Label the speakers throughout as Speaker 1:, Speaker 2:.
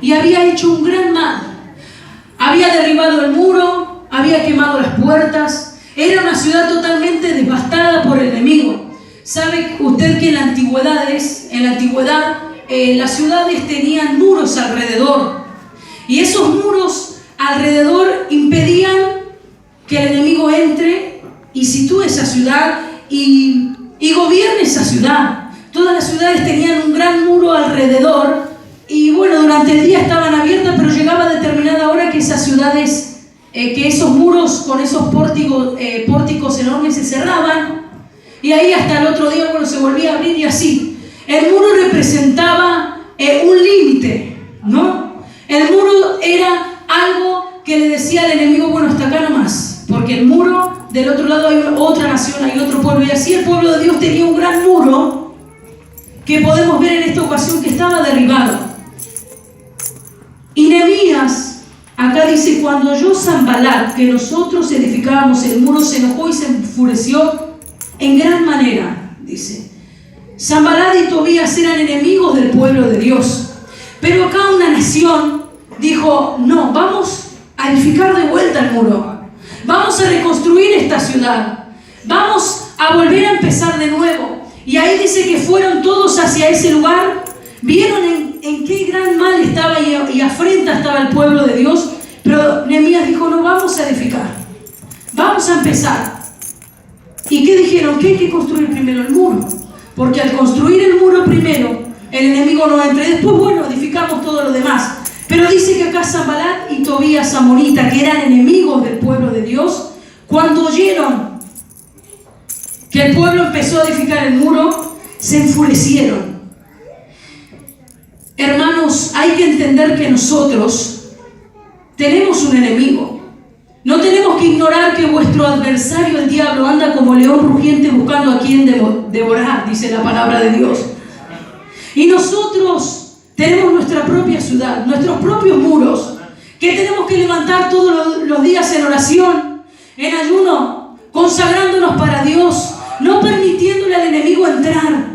Speaker 1: y había hecho un gran mal. Había derribado el muro, había quemado las puertas. Era una ciudad totalmente devastada por el enemigo. ¿Sabe usted que en la antigüedad las ciudades tenían muros alrededor? Y esos muros alrededor impedían que el enemigo entre y sitúe esa ciudad y gobierne esa ciudad. Todas las ciudades tenían un gran muro alrededor y bueno, durante el día estaban abiertas, pero llegaba a determinada hora que esas ciudades, que esos muros con esos pórticos enormes se cerraban y ahí hasta el otro día, bueno, se volvía a abrir y así. El muro representaba un límite, ¿no? El muro era algo que le decía al enemigo, bueno, hasta acá nomás, porque el muro, del otro lado hay otra nación, hay otro pueblo, y así el pueblo de Dios tenía un gran muro que podemos ver en esta ocasión que estaba derribado. Y Nehemías, acá dice, cuando oyó Sanbalat que nosotros edificábamos el muro, se enojó y se enfureció en gran manera, dice. Sanbalat y Tobías eran enemigos del pueblo de Dios, pero acá una nación dijo, no, vamos a edificar de vuelta el muro, vamos a reconstruir esta ciudad, vamos a volver a empezar de nuevo. Y ahí dice que fueron todos hacia ese lugar, vieron en qué gran mal estaba y afrenta estaba el pueblo de Dios, pero Nehemías dijo, no, vamos a edificar, vamos a empezar. ¿Y qué dijeron? Que hay que construir primero el muro, porque al construir el muro primero, el enemigo no entra, y después, bueno, edificamos todo lo demás. Pero dice que acá Sanbalat y Tobías amonita, que eran enemigos del pueblo de Dios, cuando oyeron que el pueblo empezó a edificar el muro, se enfurecieron. Hermanos, hay que entender que nosotros tenemos un enemigo. No tenemos que ignorar que vuestro adversario, el diablo, anda como león rugiente buscando a quien devorar, dice la palabra de Dios. Y nosotros tenemos nuestra propia ciudad, nuestros propios muros, que tenemos que levantar todos los días en oración, en ayuno, consagrándonos para Dios, no permitiéndole al enemigo entrar,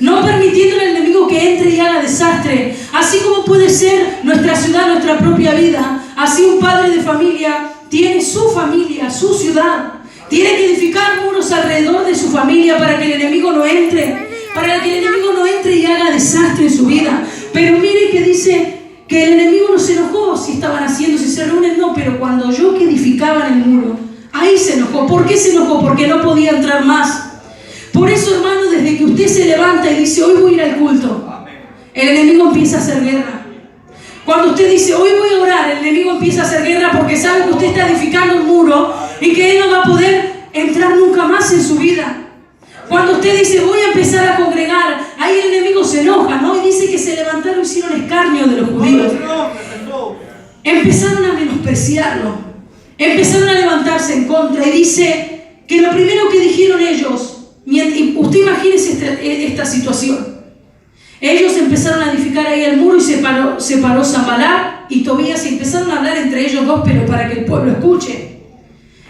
Speaker 1: no permitiéndole al enemigo que entre y haga desastre. Así como puede ser nuestra ciudad, nuestra propia vida, así un padre de familia tiene su familia, su ciudad, tiene que edificar muros alrededor de su familia para que el enemigo no entre, para que el enemigo no entre y haga desastre en su vida. Pero mire que dice que el enemigo no se enojó si estaban haciendo, si se reúnen, no, pero cuando oyó que edificaban el muro, ahí se enojó. ¿Por qué se enojó? Porque no podía entrar más. Por eso, hermano, desde que usted se levanta y dice, hoy voy a ir al culto, el enemigo empieza a hacer guerra. Cuando usted dice, hoy voy a orar, el enemigo empieza a hacer guerra porque sabe que usted está edificando un muro y que él no va a poder entrar nunca más en su vida. Cuando usted dice, voy a empezar a congregar, ahí el enemigo se enoja, ¿no? Y dice que se levantaron y hicieron escarnio de los judíos. Empezaron a menospreciarlo, empezaron a levantarse en contra, y dice que lo primero que dijeron ellos, usted imagínese esta situación. Ellos empezaron a edificar ahí el muro y se paró Sanbalat y Tobías y empezaron a hablar entre ellos dos, pero para que el pueblo escuche.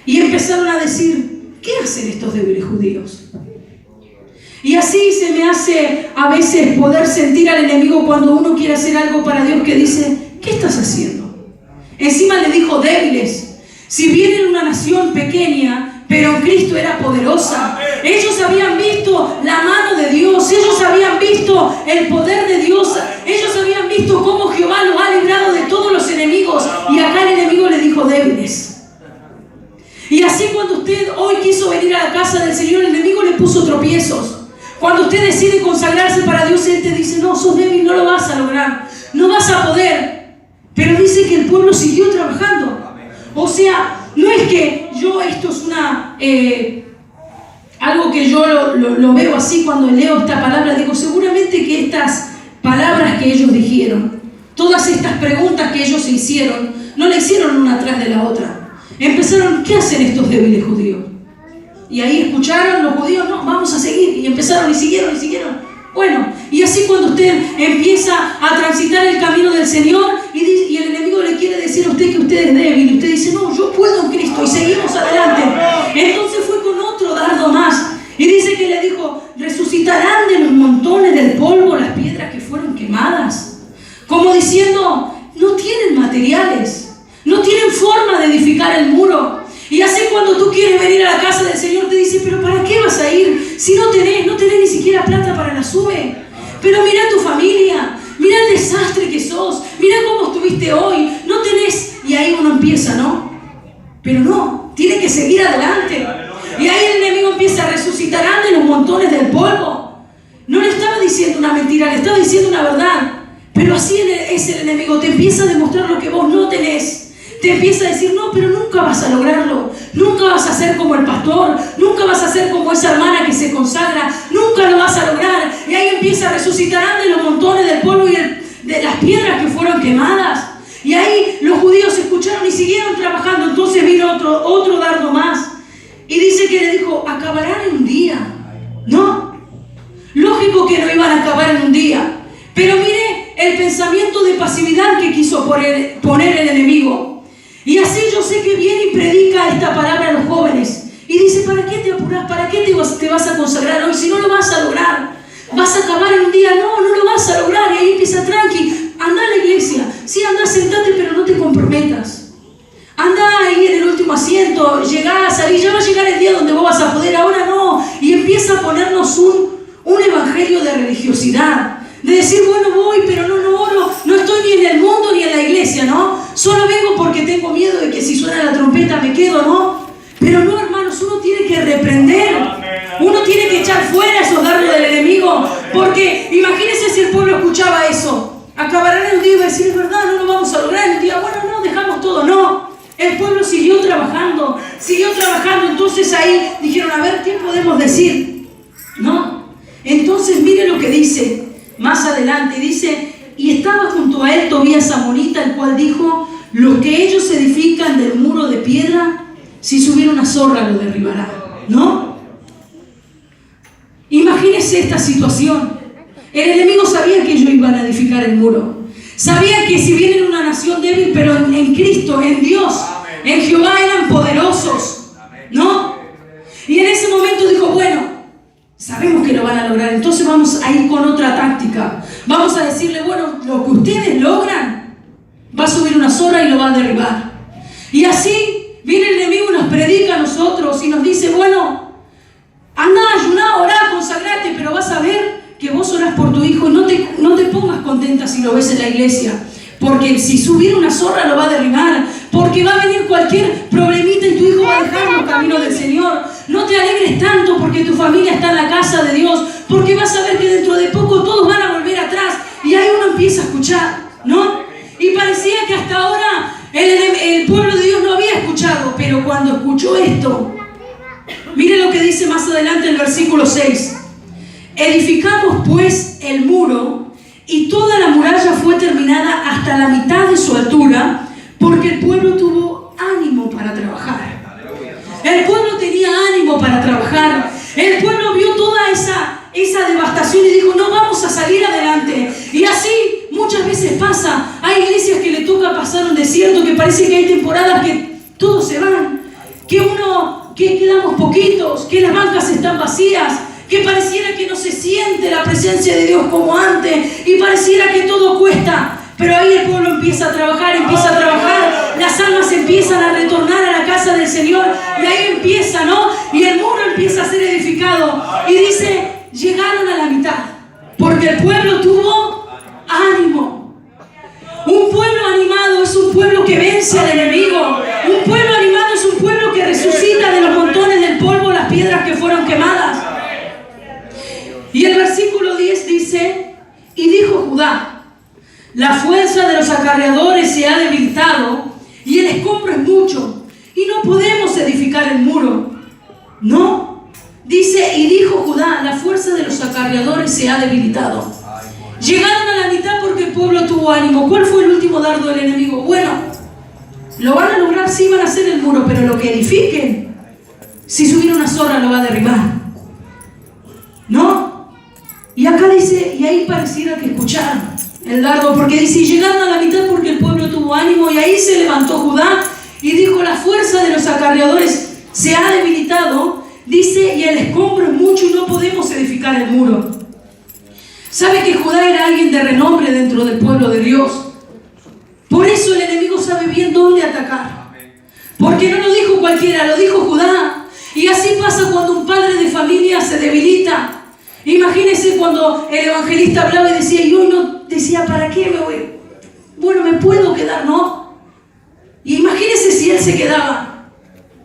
Speaker 1: Y empezaron a decir, ¿qué hacen estos débiles judíos? Y así se me hace a veces poder sentir al enemigo cuando uno quiere hacer algo para Dios, que dice, ¿qué estás haciendo? Encima le dijo débiles. Si bien era una nación pequeña, pero en Cristo era poderosa. Ellos habían visto la mano de Dios, ellos habían visto el poder de Dios, ellos habían visto cómo Jehová los ha librado de todos los enemigos, y acá el enemigo le dijo débiles. Y así cuando usted hoy quiso venir a la casa del Señor, el enemigo le puso tropiezos. Cuando usted decide consagrarse para Dios, Él te dice, no, sos débil, no lo vas a lograr, no vas a poder. Pero dice que el pueblo siguió trabajando. O sea, no es que esto es algo que yo lo veo así cuando leo esta palabra, digo, seguramente que estas palabras que ellos dijeron, todas estas preguntas que ellos se hicieron, no la hicieron una tras de la otra. Empezaron, ¿qué hacen estos débiles judíos? Y ahí escucharon los judíos, no, vamos a seguir, y empezaron y siguieron. Bueno, y así cuando usted empieza a transitar el camino del Señor y el enemigo le quiere decir a usted que usted es débil, y usted dice, no, yo puedo en Cristo, y seguimos adelante. Entonces fue con otro dardo más, y dice que le dijo, resucitarán de los montones del polvo las piedras que fueron quemadas. Como diciendo, no tienen materiales, no tienen forma de edificar el muro. Y así cuando tú quieres venir a la casa del Señor te dice, pero ¿para qué vas a ir si no tenés ni siquiera plata para la sube? Pero mira tu familia, mira el desastre que sos, mira cómo estuviste hoy, no tenés. Y ahí uno empieza, ¿no? Pero no, tiene que seguir adelante. Y ahí el enemigo empieza a resucitar de los montones del polvo. No le estaba diciendo una mentira, le estaba diciendo una verdad. Pero así es el enemigo, te empieza a demostrar lo que vos no tenés. Te empieza a decir, no, pero nunca vas a lograrlo. Nunca vas a ser como el pastor. Nunca vas a ser como esa hermana que se consagra. Nunca lo vas a lograr. Y ahí empieza a resucitar de los montones del polvo y de las piedras que fueron quemadas. Y ahí los judíos escucharon y siguieron trabajando. Entonces vino otro dardo más. Y dice que le dijo, acabarán en un día. ¿No? Lógico que no iban a acabar en un día. Pero mire el pensamiento de pasividad que quiso poner el enemigo. Y así yo sé que viene y predica esta palabra a los jóvenes. Y dice, ¿para qué te apuras? ¿Para qué te vas a consagrar hoy si no lo vas a lograr? ¿Vas a acabar en un día? No, no lo vas a lograr. Y ahí empieza, tranqui, anda a la iglesia. Sí, anda, sentate, pero no te comprometas. Anda ahí en el último asiento, llegá, salí, ya va a llegar el día donde vos vas a poder, ahora no. Y empieza a ponernos un evangelio de religiosidad. De decir, bueno, voy, pero no oro, no estoy ni en el mundo ni en la iglesia, ¿no? Solo vengo porque tengo miedo de que si suena la trompeta me quedo, ¿no? Pero no, hermanos, uno tiene que reprender, uno tiene que echar fuera esos dardos del enemigo, porque imagínense si el pueblo escuchaba eso, acabarán en un día y va a decir, es verdad, no lo vamos a lograr, en un día, bueno, no, dejamos todo, no. El pueblo siguió trabajando, entonces ahí dijeron, a ver, ¿qué podemos decir? ¿No? Entonces mire lo que dice. Más adelante dice, y estaba junto a él Tobías amonita, el cual dijo, los que ellos edifican del muro de piedra, si subiera una zorra lo derribará. ¿No? Imagínense esta situación. El enemigo sabía que ellos iban a edificar el muro. Sabía que si bien era una nación débil, pero en Cristo, en Dios, en Jehová eran poderosos. ¿No? Y en ese momento dijo, bueno, sabemos que lo van a lograr, entonces vamos a ir con otra táctica. Vamos a decirle, bueno, lo que ustedes logran, va a subir una zorra y lo va a derribar. Y así viene el enemigo y nos predica a nosotros y nos dice, bueno, anda, ayuná, orá, consagrate, pero vas a ver que vos orás por tu hijo y no te pongas contenta si lo ves en la iglesia. Porque si subiera una zorra lo va a derribar. Porque va a venir cualquier problemita y tu hijo va a dejar los caminos del Señor. No te alegres tanto porque tu familia está en la casa de Dios. Porque vas a ver que dentro de poco todos van a volver atrás. Y ahí uno empieza a escuchar, ¿no? Y parecía que hasta ahora el pueblo de Dios no había escuchado. Pero cuando escuchó esto, mire lo que dice más adelante el versículo 6. Edificamos pues el muro y toda la muralla fue terminada hasta la mitad de su altura, porque el pueblo tuvo ánimo para trabajar. El pueblo tenía ánimo para trabajar. El pueblo vio toda esa devastación y dijo, no, vamos a salir adelante. Y así muchas veces pasa. Hay iglesias que le toca pasar un desierto, que parece que hay temporadas que todos se van, que quedamos poquitos, que las bancas están vacías, que pareciera que no se siente la presencia de Dios como antes y pareciera que todo cuesta. Pero ahí el pueblo empieza a trabajar, las almas empiezan a retornar a la casa del Señor y ahí empieza, ¿no? Y el muro empieza a ser edificado y dice, llegaron a la mitad porque el pueblo tuvo ánimo. Un pueblo animado es un pueblo que vence al enemigo. Un pueblo animado es un pueblo que resucita de los montones del polvo las piedras que fueron quemadas. Y el versículo 10 dice, y dijo Judá, la fuerza de los acarreadores se ha debilitado y el escombro es mucho y no podemos edificar el muro. No, dice, y dijo Judá, la fuerza de los acarreadores se ha debilitado. Llegaron a la mitad porque el pueblo tuvo ánimo. ¿Cuál fue el último dardo del enemigo? Bueno, lo van a lograr, sí van a hacer el muro, pero lo que edifiquen, si subiera una zorra lo va a derribar. ¿No? Y acá dice, y ahí pareciera que escucharon el dardo, porque dice, y llegaron a la mitad porque el pueblo tuvo ánimo, y ahí se levantó Judá y dijo, la fuerza de los acarreadores se ha debilitado, dice, y el escombro es mucho y no podemos edificar el muro. ¿Sabe que Judá era alguien de renombre dentro del pueblo de Dios? Por eso el enemigo sabe bien dónde atacar. Porque no lo dijo cualquiera, lo dijo Judá. Y así pasa cuando un padre de familia se debilita. Imagínense cuando el evangelista hablaba y decía, y hoy no decía, ¿para qué me voy? Bueno, me puedo quedar, ¿no? Y imagínense si él se quedaba.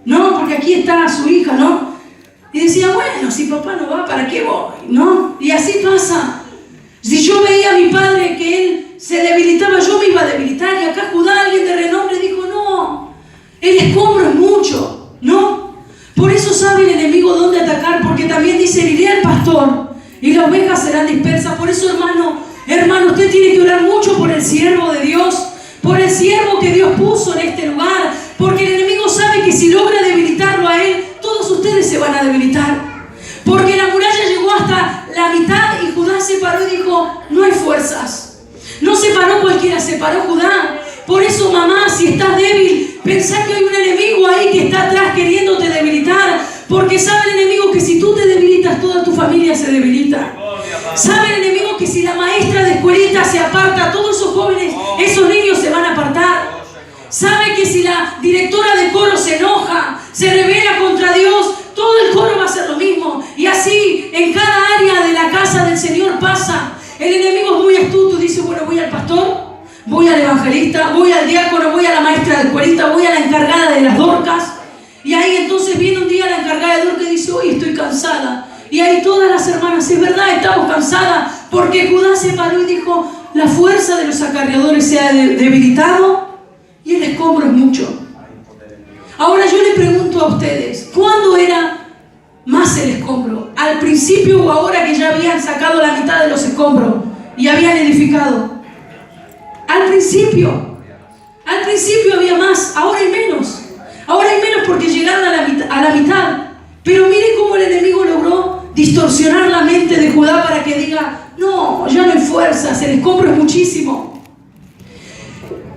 Speaker 1: No, porque aquí está su hija, ¿no? Y decía, bueno, si papá no va, ¿para qué voy? ¿No? Y así pasa. Si yo veía a mi padre que él se debilitaba, yo me iba a debilitar. Y acá Judá, alguien de renombre, dijo, no, el escombro es mucho, ¿no? Por eso sabe el enemigo dónde atacar, porque también dice, iré al pastor y las ovejas serán dispersas. Por eso, hermano, usted tiene que orar mucho por el siervo de Dios, por el siervo que Dios puso en este lugar, porque el enemigo sabe que si logra debilitarlo a él, todos ustedes se van a debilitar. Porque la muralla llegó hasta la mitad y Judá se paró y dijo, no hay fuerzas. No se paró cualquiera, se paró Judá. Por eso, mamá, si estás débil, pensá que hay un enemigo ahí que está atrás queriéndote debilitar. Porque sabe el enemigo que si tú te debilitas, toda tu familia se debilita. Sabe el enemigo que si la maestra de escuelita se aparta, todos esos jóvenes, esos niños se van a apartar. Sabe que si la directora de coro se enoja, se rebela contra Dios, todo el coro va a hacer lo mismo. Y así en cada área de la casa del Señor pasa. El enemigo es muy astuto, dice, bueno, voy al pastor, voy al evangelista, voy al diácono, voy a la maestra de escuelita, voy a la encargada de las dorcas. Y ahí entonces viene un día la encargada de dorcas y dice, hoy estoy cansada. Y ahí todas las hermanas, es verdad, estamos cansadas, porque Judá se paró y dijo, la fuerza de los acarreadores se ha debilitado y el escombro es mucho. Ahora yo le pregunto a ustedes, ¿cuándo era más el escombro? ¿Al principio o ahora que ya habían sacado la mitad de los escombros y habían edificado? Al principio había más, ahora hay menos. Ahora hay menos porque llegaron a la mitad. Pero miren cómo el enemigo logró distorsionar la mente de Judá para que diga, no, ya no hay fuerzas, el escombro es muchísimo.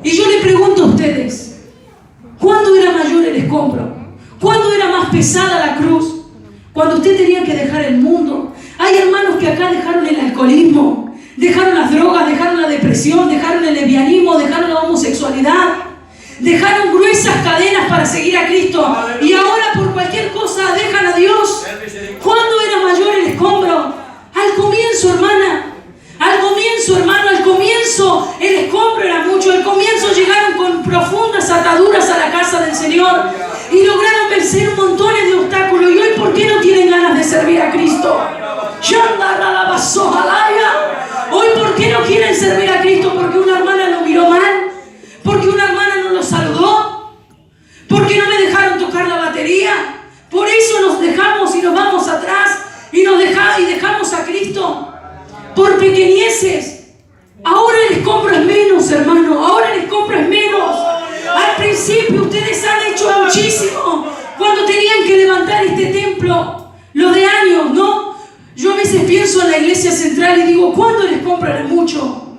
Speaker 1: Y yo le pregunto a ustedes, ¿cuándo era mayor el escombro? ¿Cuándo era más pesada la cruz? Cuando usted tenía que dejar el mundo. Hay hermanos que acá dejaron el alcoholismo, dejaron las drogas, dejaron la depresión, dejaron el lesbianismo, dejaron la homosexualidad, dejaron gruesas cadenas para seguir a Cristo y ahora por cualquier cosa dejan a Dios. ¿Cuándo era mayor el escombro? Al comienzo, hermana. Al comienzo, hermano, al comienzo el escombro era mucho. Al comienzo llegaron con profundas ataduras a la casa del Señor y lograron vencer un montón de obstáculos. ¿Y hoy por qué no tienen ganas de servir a Cristo? Hoy por qué no quieren servir a Cristo? Porque una hermana lo miró mal, porque una hermana no lo saludó, porque no me dejaron tocar la batería. Por eso nos dejamos y nos vamos atrás y dejamos a Cristo por pequeñeces. Ahora el escombro es menos, hermano. Ahora el escombro es menos. Al principio ustedes han hecho muchísimo cuando tenían que levantar este templo, lo de años, ¿no? Yo a veces pienso en la iglesia central y digo, ¿cuándo el escombro era mucho?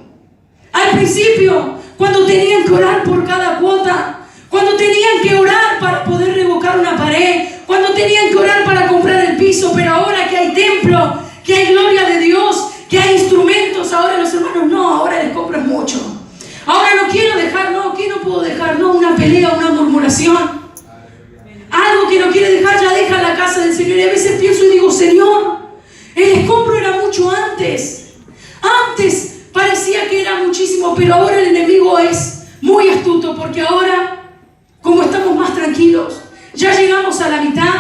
Speaker 1: Al principio, cuando tenían que orar por cada cuota, cuando tenían que orar para poder revocar una pared, cuando tenían que orar para comprar el piso, pero ahora que hay templo, que hay gloria de Dios, que hay instrumentos, ahora los hermanos, no, ahora el escombro es mucho. Ahora no quiero dejar, no, ¿qué no puedo dejar? No, una pelea, una murmuración. Algo que no quiere dejar, ya deja la casa del Señor. Y a veces pienso y digo, Señor, el escombro era mucho antes. Antes parecía que era muchísimo, pero ahora el enemigo es muy astuto, porque ahora, como estamos más tranquilos, ya llegamos a la mitad,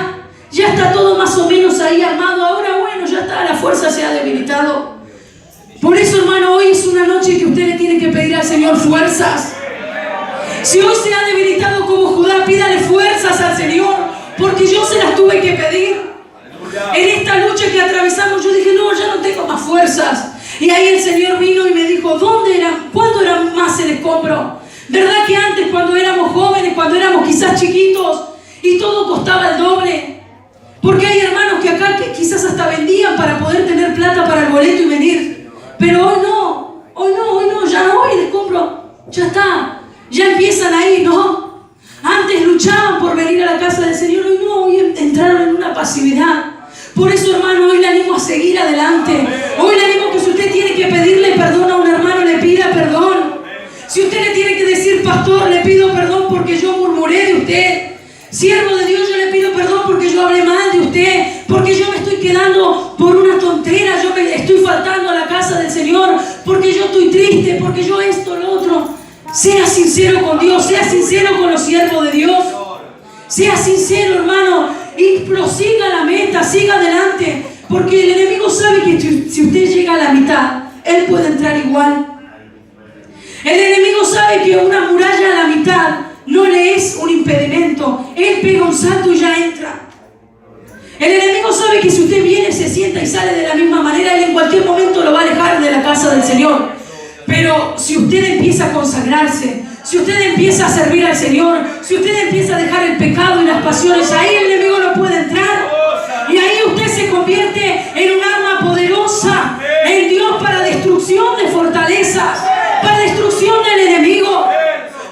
Speaker 1: ya está todo más o menos ahí armado, ahora bueno, ya está, la fuerza se ha debilitado. Por eso, hermano, hoy es una noche que usted le tiene que pedir al Señor fuerzas. Si hoy se ha debilitado como Judá, pídale fuerzas al Señor, porque yo se las tuve que pedir. En esta lucha que atravesamos, yo dije, no, ya no tengo más fuerzas. Y ahí el Señor vino y me dijo, ¿cuándo era más el escombro? ¿Verdad que antes, cuando éramos jóvenes, cuando éramos quizás chiquitos y todo costaba el doble? Porque hay hermanos que acá que quizás hasta vendían para poder tener plata para el boleto y venir. Pero hoy no, ya hoy el escombro, ya está. Ya empiezan ahí, ¿no? Antes luchaban por venir a la casa del Señor, hoy no, hoy entraron en una pasividad. Por eso, hermano, hoy le animo a seguir adelante. Hoy le animo que si usted tiene que pedirle perdón a un hermano, le pida perdón. Si usted le tiene que decir pastor, le pido perdón porque yo murmuré de usted. Siervo de Dios, yo le pido perdón porque yo hablé mal de usted, porque yo me estoy quedando por una tontera, yo me estoy faltando a la casa del Señor, porque yo estoy triste, porque yo esto, lo otro. Sea sincero con Dios, sea sincero con los siervos de Dios. Sea sincero, hermano, y prosiga la meta, siga adelante, porque el enemigo sabe que si usted llega a la mitad, él puede entrar igual. El enemigo sabe que una muralla a la mitad no le es un impedimento. Él pega un salto y ya entra. El enemigo sabe que si usted viene, se sienta y sale de la misma manera, él en cualquier momento lo va a alejar de la casa del Señor. Pero si usted empieza a consagrarse, si usted empieza a servir al Señor, si usted empieza a dejar el pecado y las pasiones, ahí el enemigo no puede entrar. Y ahí usted se convierte en un arma poderosa en Dios para destrucción de fortalezas, para destrucción del enemigo.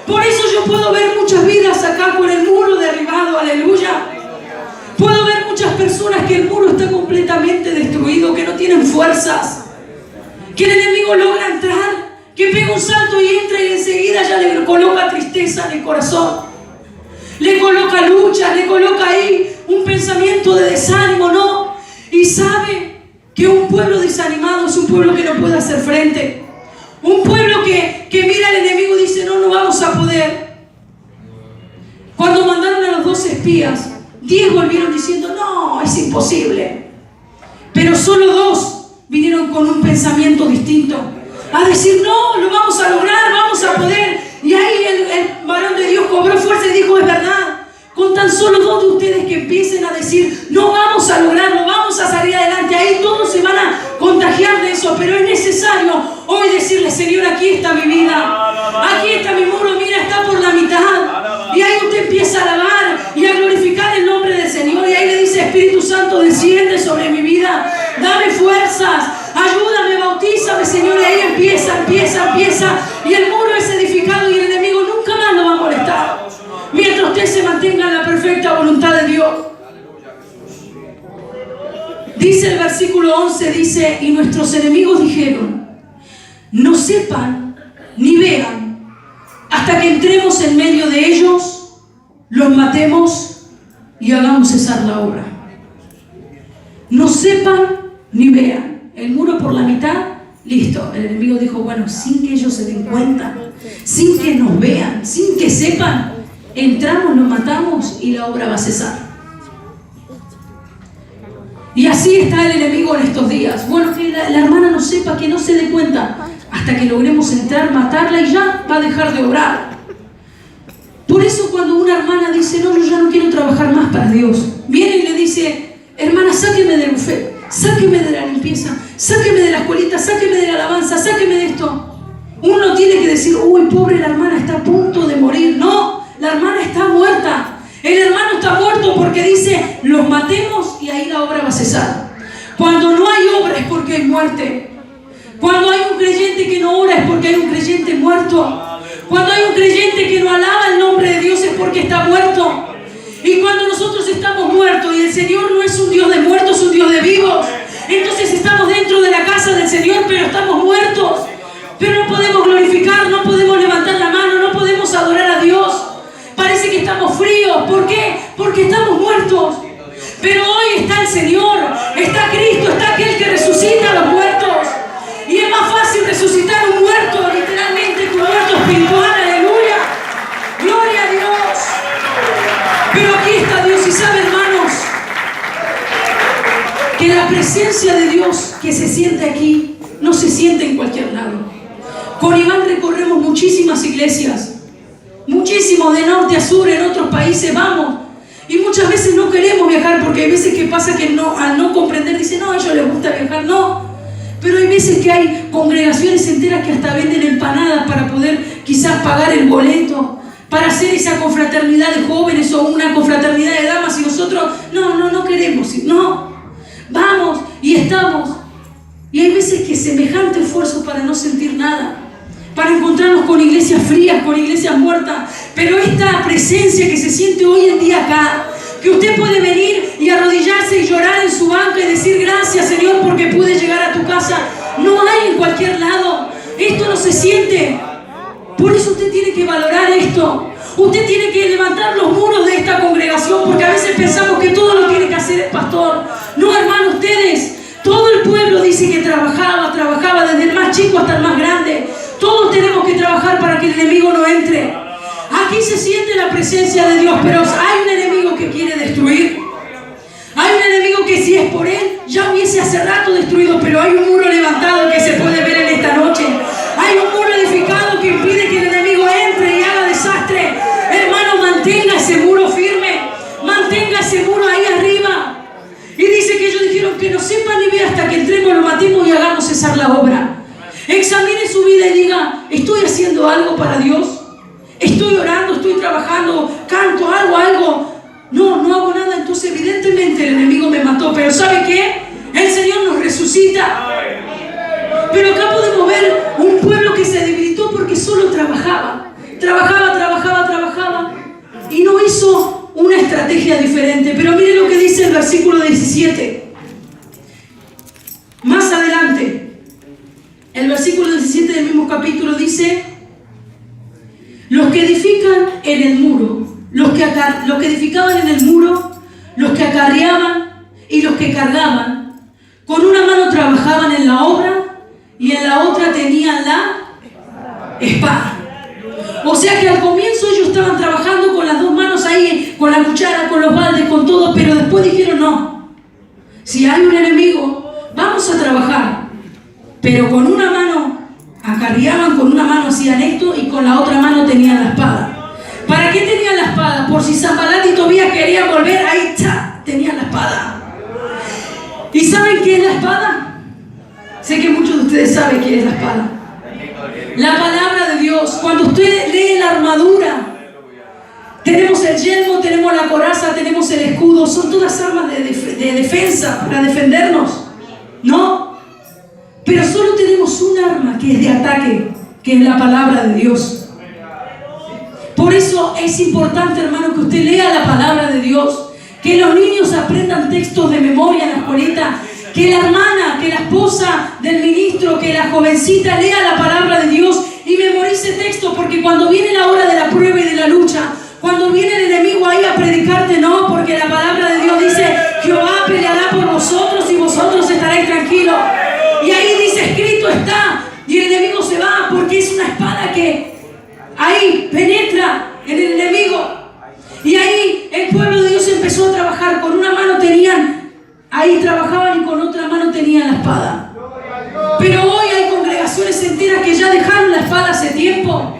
Speaker 1: Por eso yo puedo ver muchas vidas acá con el muro derribado, aleluya. Puedo ver muchas personas que el muro está completamente destruido, que no tienen fuerzas, que el enemigo logra entrar, que pega un salto y entra y enseguida ya le coloca tristeza en el corazón, le coloca lucha, le coloca ahí un pensamiento de desánimo, ¿no? Y sabe que un pueblo desanimado es un pueblo que no puede hacer frente. Un pueblo que mira al enemigo y dice, no vamos a poder. Cuando mandaron a los 12 espías, 10 volvieron diciendo, no, es imposible. Pero solo 2 vinieron con un pensamiento distinto, a decir, no, lo vamos a lograr, vamos a poder. Y ahí el varón de Dios cobró fuerza y dijo, es verdad. Con tan solo 2 de ustedes que empiecen a decir, no vamos a lograrlo, vamos a salir adelante, ahí todos se van a contagiar de eso. Pero es necesario hoy decirle, Señor, aquí está mi vida, aquí está mi muro, mira, está por la mitad. Y ahí usted empieza a alabar y a glorificar el nombre del Señor. Y ahí le dice, Espíritu Santo, desciende sobre mi vida, dame fuerzas, ayúdame, bautízame, Señor. Y ahí empieza. Y el muro es edificado y el enemigo nunca más lo va a molestar, mientras usted se mantenga en la perfecta voluntad de Dios. Dice el versículo 11, dice, y nuestros enemigos dijeron, no sepan ni vean, hasta que entremos en medio de ellos, los matemos y hagamos cesar la obra. No sepan ni vean. El muro por la mitad, listo. El enemigo dijo, bueno, sin que ellos se den cuenta, sin que nos vean, sin que sepan, entramos, nos matamos y la obra va a cesar. Y así está el enemigo en estos días. Bueno, que la hermana no sepa, que no se dé cuenta, hasta que logremos entrar, matarla y ya va a dejar de obrar. Por eso cuando una hermana dice, no, yo ya no quiero trabajar más para Dios, viene y le dice, hermana, sáqueme del buffet, sáqueme de la limpieza, sáqueme de la escuelita, sáqueme de la alabanza, sáqueme de esto. Uno tiene que decir, uy, pobre, la hermana está a punto de morir. No, la hermana está muerta. El hermano está muerto porque dice, los matemos y ahí la obra va a cesar. Cuando no hay obra es porque hay muerte. Cuando hay un creyente que no ora es porque hay un creyente muerto. Cuando hay un creyente que no alaba el nombre de Dios es porque está muerto. Y cuando nosotros estamos muertos y el Señor no es un Dios de muertos, es un Dios de vivos, entonces estamos dentro de la casa del Señor, pero estamos muertos. Pero no podemos glorificar, no podemos levantar la mano, no podemos adorar a Dios. Parece que estamos fríos. ¿Por qué? Porque estamos muertos. Pero hoy está el Señor, está Cristo, está aquel que resucita a los muertos. Y es más fácil resucitar un muerto, literalmente, que un muerto espiritual. Aleluya. Gloria a Dios. Pero aquí está Dios. Y sabe, hermanos, que la presencia de Dios que se siente aquí no se siente en cualquier lado. Con Iván recorremos muchísimas iglesias, muchísimo, de norte a sur, en otros países vamos. Y muchas veces no queremos viajar porque hay veces que pasa que no, al no comprender dicen, no, a ellos les gusta viajar, no. Pero hay veces que hay congregaciones enteras que hasta venden empanadas para poder quizás pagar el boleto, para hacer esa confraternidad de jóvenes o una confraternidad de damas, y nosotros no queremos ir, no. Vamos y estamos. Y hay veces que semejante esfuerzo para no sentir nada, para encontrarnos con iglesias frías, con iglesias muertas. Pero esta presencia que se siente hoy en día acá, que usted puede venir y arrodillarse y llorar en su banca y decir gracias, Señor, porque pude llegar a tu casa, no hay en cualquier lado. Esto no se siente. Por eso usted tiene que valorar esto. Usted tiene que levantar los muros de esta congregación, porque a veces pensamos que todo lo tiene que hacer el pastor. No, hermano, ustedes, todo el pueblo dice que trabajaba desde el más chico hasta el más grande. Todos tenemos que trabajar para que el enemigo no entre. Aquí se siente la presencia de Dios, pero hay un enemigo que quiere destruir. Hay un enemigo que si es por él, ya hubiese hace rato destruido, pero hay un muro levantado que se puede ver en esta noche. Hay un muro edificado que impide que el enemigo entre y haga desastre. Hermano, mantenga ese muro firme. Mantenga ese muro ahí arriba. Y dice que ellos dijeron que no sepa ni vea hasta que entremos, lo matemos y hagamos cesar la obra. Examine su vida y diga, ¿estoy haciendo algo para Dios? ¿Estoy orando? ¿Estoy trabajando? ¿Canto? ¿Hago algo? No hago nada. Entonces evidentemente el enemigo me mató. Pero ¿sabe qué? El Señor nos resucita. Pero acá podemos ver un pueblo que se debilitó porque solo trabajaba. Trabajaba. Y no hizo una estrategia diferente. Pero mire lo que dice el versículo 17. Más adelante, el versículo 17 del mismo capítulo dice: los que edifican en el muro, los que edificaban en el muro, los que acarreaban y los que cargaban, con una mano trabajaban en la obra y en la otra tenían la espada. O sea que al comienzo ellos estaban trabajando con las dos manos ahí, con la cuchara, con los baldes, con todo, pero después dijeron no. Si hay un enemigo, vamos a trabajar. Pero con una mano acarreaban, con una mano hacían esto y con la otra mano tenían la espada. ¿Para qué tenían la espada? Por si Sanbalat y Tobías querían volver, ahí está, tenían la espada. ¿Y saben qué es la espada? Sé que muchos de ustedes saben qué es la espada. La palabra de Dios. Cuando usted lee la armadura, tenemos el yelmo, tenemos la coraza, tenemos el escudo. Son todas armas de defensa para defendernos, ¿no? Pero solo tenemos un arma que es de ataque, que es la palabra de Dios. Por eso es importante, hermano, que usted lea la palabra de Dios, que los niños aprendan textos de memoria en la escuelita, que la hermana, que la esposa del ministro, que la jovencita lea la palabra de Dios y memorice textos, porque cuando viene la hora de la prueba y de la lucha, cuando viene el enemigo ahí a predicarte, no, porque la palabra de Dios dice: Jehová peleará por vosotros y vosotros estaréis tranquilos. Y ahí dice: escrito está, y el enemigo se va, porque es una espada que ahí penetra en el enemigo. Y ahí el pueblo de Dios empezó a trabajar. Con una mano tenían, ahí trabajaban, y con otra mano tenían la espada. Pero hoy hay congregaciones enteras que ya dejaron la espada hace tiempo,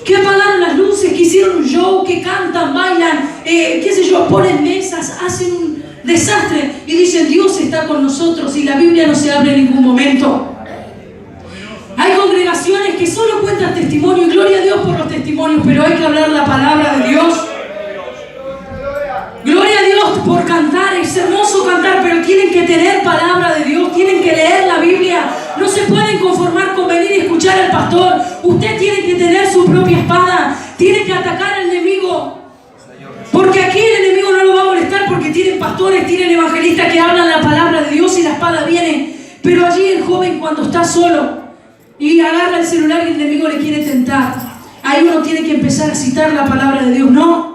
Speaker 1: que apagaron las luces, que hicieron un show, que cantan, bailan, qué sé yo, ponen mesas, hacen un desastre y dicen: Dios está con nosotros, y la Biblia no se abre en ningún momento. Hay congregaciones que solo cuentan testimonio, y gloria a Dios por los testimonios, pero hay que hablar la palabra de Dios. Gloria a Dios por cantar, es hermoso cantar, pero tienen que tener palabra de Dios, tienen que leer la Biblia. No se pueden conformar con venir y escuchar al pastor. Usted tiene que tener su propia espada, tiene que atacar al enemigo. Porque aquí el enemigo no lo va a molestar, porque tienen pastores, tienen evangelistas que hablan la palabra de Dios y la espada viene. Pero allí el joven, cuando está solo y agarra el celular y el enemigo le quiere tentar, ahí uno tiene que empezar a citar la palabra de Dios. No.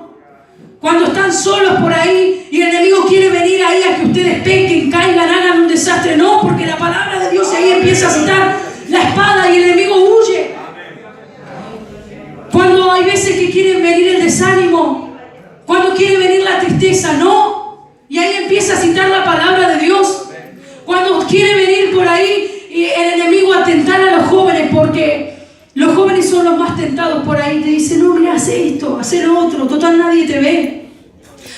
Speaker 1: Cuando están solos por ahí y el enemigo quiere venir ahí a que ustedes pequen, caigan, hagan un desastre, no, porque la palabra de Dios ahí empieza a citar la espada y el enemigo huye. Cuando hay veces que quieren venir el desánimo, cuando quiere venir la tristeza, no, y ahí empieza a citar la palabra de Dios. Cuando quiere venir por ahí y el enemigo a tentar a los jóvenes, porque los jóvenes son los más tentados por ahí, te dicen: no, mira, haz esto, haz lo otro, total nadie te ve.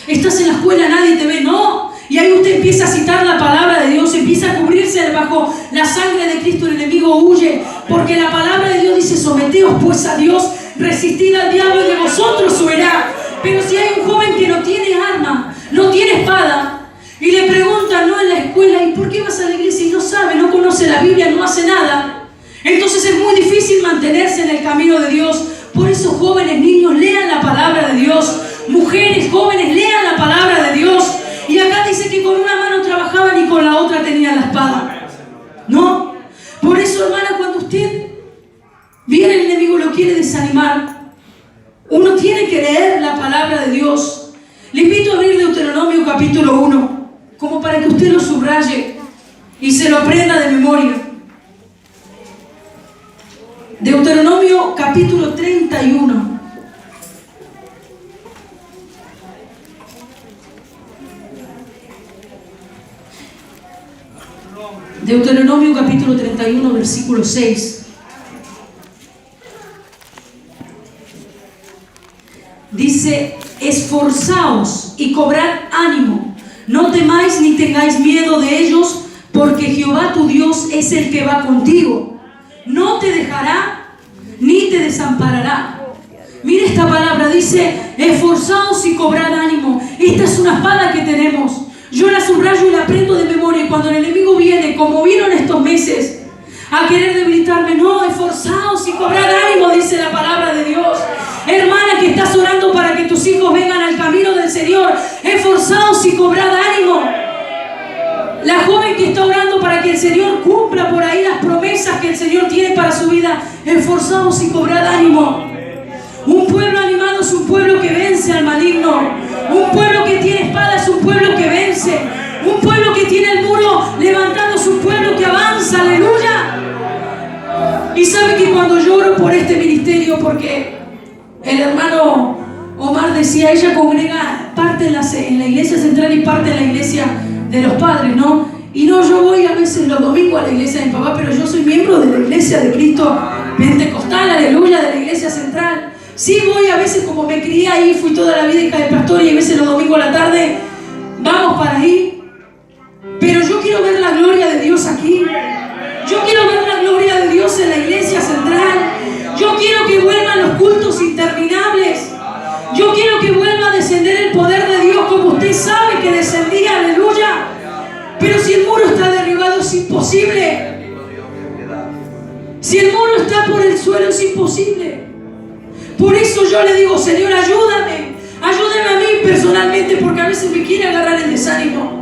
Speaker 1: Estás en la escuela, nadie te ve, no. Y ahí usted empieza a citar la palabra de Dios, empieza a cubrirse bajo la sangre de Cristo, el enemigo huye, porque la palabra de Dios dice: someteos pues a Dios, resistid al diablo y de vosotros huirá. Pero si hay un joven que no tiene arma, no tiene espada, y le preguntan, no, en la escuela, ¿y por qué vas a la iglesia? Y no sabe, no conoce la Biblia, no hace nada. Entonces es muy difícil mantenerse en el camino de Dios. Por eso, jóvenes, niños, lean la palabra de Dios. Mujeres, jóvenes, lean la palabra de Dios. Y acá dice que con una mano trabajaban y con la otra tenían la espada. ¿No? Por eso, hermana, cuando usted viene el enemigo, lo quiere desanimar. Uno tiene que leer la palabra de Dios. Le invito a abrir Deuteronomio capítulo 1, como para que usted lo subraye y se lo aprenda de memoria. Deuteronomio capítulo 31. Deuteronomio capítulo 31, versículo 6. Dice: esforzaos y cobrad ánimo, no temáis ni tengáis miedo de ellos, porque Jehová tu Dios es el que va contigo. No te dejará ni te desamparará. Mire esta palabra, dice: esforzaos y cobrad ánimo. Esta es una espada que tenemos. Yo la subrayo y la aprendo de memoria. Y cuando el enemigo viene, como vino en estos meses, a querer debilitarme, no, esforzaos y cobrad ánimo, dice la palabra de Dios. Hermana que estás orando para que tus hijos vengan al camino del Señor, esforzaos y cobrad ánimo. La joven que está orando para que el Señor cumpla por ahí las promesas que el Señor tiene para su vida, esforzaos y cobrad ánimo. Un pueblo animado es un pueblo que vence al maligno. Un pueblo que tiene espada es un pueblo que vence. Un pueblo que tiene el muro levantado es un pueblo que avanza. Aleluya. Y sabe que cuando yo oro por este ministerio, porque el hermano Omar decía, ella congrega parte en la iglesia central y parte en la iglesia de los padres, ¿no? Y no, yo voy a veces los domingos a la iglesia de mi papá, pero yo soy miembro de la iglesia de Cristo Pentecostal, aleluya, de la iglesia central. Sí, voy a veces, como me crié ahí, fui toda la vida hija de pastor, y a veces los domingos a la tarde vamos para ahí. Pero yo quiero ver la gloria de Dios aquí. Yo quiero ver la gloria de Dios en la iglesia central. Yo quiero que vuelvan los cultos interminables. Yo quiero que vuelva a descender el poder de Dios como usted sabe que descendía, aleluya. Pero si el muro está derribado es imposible. Si el muro está por el suelo es imposible. Por eso yo le digo, Señor, ayúdame. Ayúdame a mí personalmente, porque a veces me quiere agarrar el desánimo.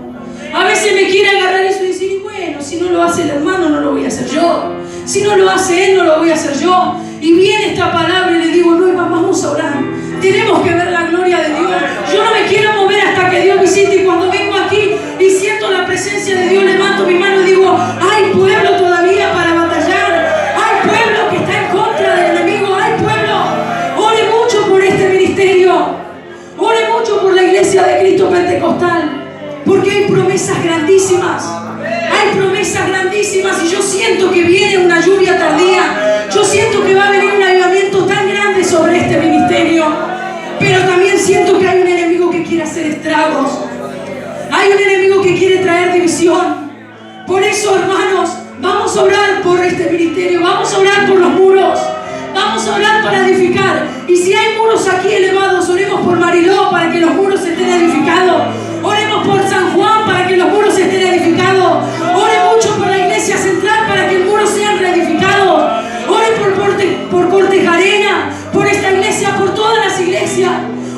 Speaker 1: A veces me quiere agarrar eso y decir, bueno, si no lo hace el hermano, no lo voy a hacer yo. Si no lo hace él, no lo voy a hacer yo. Y viene esta palabra y le digo, no, vamos a orar. Tenemos que ver la gloria de Dios. Yo no me quiero mover hasta que Dios visite. Y cuando vengo aquí y siento la presencia de Dios, levanto mi mano y digo, hay pueblo todavía para batallar. Hay pueblo que está en contra del enemigo. Hay pueblo. Ore mucho por este ministerio. Ore mucho por la iglesia de Cristo Pentecostal. Porque hay promesas grandísimas. Hay promesas grandísimas. Y yo siento que viene una lluvia tardía. Yo siento que va a venir un avivamiento tan grande sobre este ministerio. Pero también siento que hay un enemigo que quiere hacer estragos. Hay un enemigo que quiere traer división. Por eso, hermanos, vamos a orar por este ministerio. Vamos a orar por los muros. Vamos a orar para edificar. Y si hay muros aquí elevados, oremos por Mariló para que los muros estén edificados. Oremos por San Juan para que los muros estén edificados. Ore mucho por la iglesia central para que el muro sea reedificado. Ore por Cortejarena, por esta iglesia, por todas las iglesias.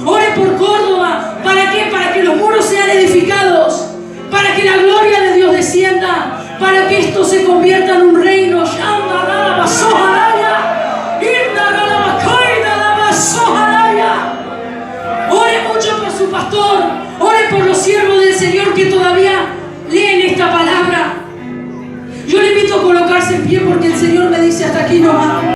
Speaker 1: Ore por Córdoba. ¿Para qué? Para que los muros sean edificados. Para que la gloria de Dios descienda. Para que esto se convierta en un reino. Ore mucho por su pastor. Ore por los siervos del Señor que todavía leen esta palabra. Yo le invito a colocarse en pie porque el Señor me dice hasta aquí nomás.